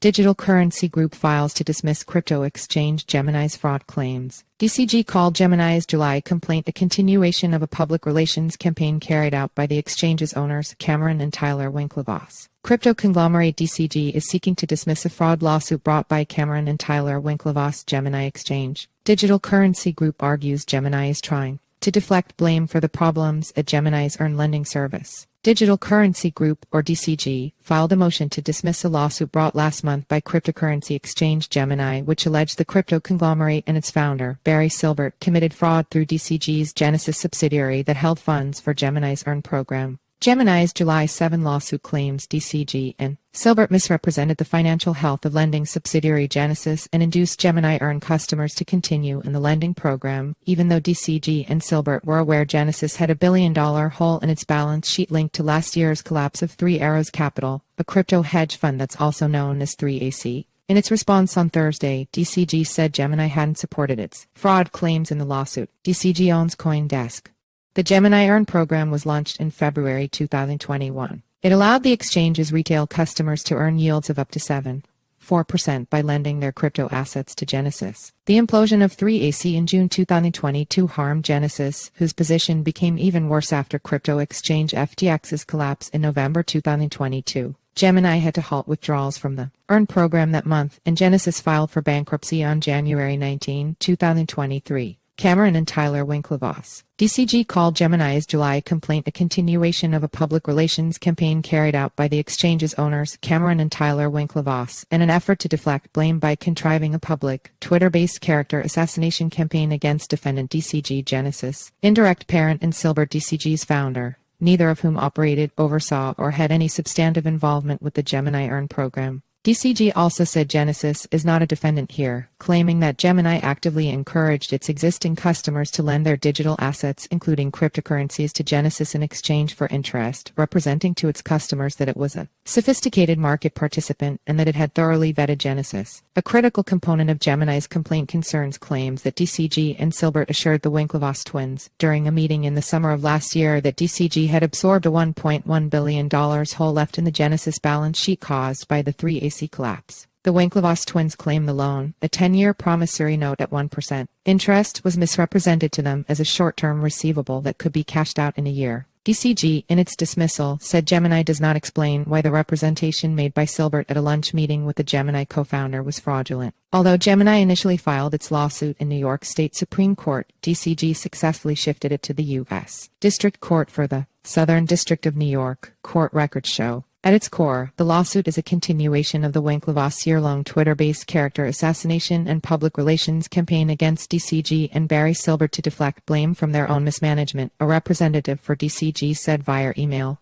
Digital Currency Group files to dismiss crypto exchange Gemini's fraud claims. DCG called Gemini's July complaint a continuation of a public relations campaign carried out by the exchange's owners, Cameron and Tyler Winklevoss. Crypto conglomerate DCG is seeking to dismiss a fraud lawsuit brought by Cameron and Tyler Winklevoss Gemini Exchange. Digital Currency Group argues Gemini is trying to deflect blame for the problems at Gemini's Earn lending service. Digital Currency Group, or DCG, filed a motion to dismiss a lawsuit brought last month by cryptocurrency exchange Gemini, which alleged the crypto conglomerate and its founder, Barry Silbert, committed fraud through DCG's Genesis subsidiary that held funds for Gemini's Earn program. Gemini's July 7 lawsuit claims DCG and Silbert misrepresented the financial health of lending subsidiary Genesis and induced Gemini Earn customers to continue in the lending program, even though DCG and Silbert were aware Genesis had $1 billion hole in its balance sheet linked to last year's collapse of Three Arrows Capital, a crypto hedge fund that's also known as 3AC. In its response on Thursday, DCG said Gemini hadn't supported its fraud claims in the lawsuit. DCG owns CoinDesk. The Gemini Earn program was launched in February 2021. It allowed the exchange's retail customers to earn yields of up to 4% by lending their crypto assets to Genesis. The implosion of 3AC in June 2022 harmed Genesis, whose position became even worse after crypto exchange FTX's collapse in November 2022. Gemini had to halt withdrawals from the Earn program that month, and Genesis filed for bankruptcy on January 19, 2023. Cameron and Tyler Winklevoss. DCG called Gemini's July complaint a continuation of a public relations campaign carried out by the exchange's owners, Cameron and Tyler Winklevoss, and an effort to deflect blame by contriving a public, Twitter-based character assassination campaign against defendant DCG Genesis, indirect parent and Silbert DCG's founder, neither of whom operated, oversaw, or had any substantive involvement with the Gemini Earn program. DCG also said Genesis is not a defendant here, claiming that Gemini actively encouraged its existing customers to lend their digital assets, including cryptocurrencies, to Genesis in exchange for interest, representing to its customers that it was a sophisticated market participant and that it had thoroughly vetted Genesis. A critical component of Gemini's complaint concerns claims that DCG and Silbert assured the Winklevoss twins, during a meeting in the summer of last year, that DCG had absorbed a $1.1 billion hole left in the Genesis balance sheet caused by the 3AC collapse. The Winklevoss twins claim the loan, a 10-year promissory note at 1% interest, was misrepresented to them as a short-term receivable that could be cashed out in a year. DCG, in its dismissal, said Gemini does not explain why the representation made by Silbert at a lunch meeting with the Gemini co-founder was fraudulent. Although Gemini initially filed its lawsuit in New York State Supreme Court, DCG successfully shifted it to the U.S. District Court for the Southern District of New York, court records show. At its core, the lawsuit is a continuation of the Winklevoss year-long Twitter-based character assassination and public relations campaign against DCG and Barry Silbert to deflect blame from their own mismanagement, a representative for DCG said via email.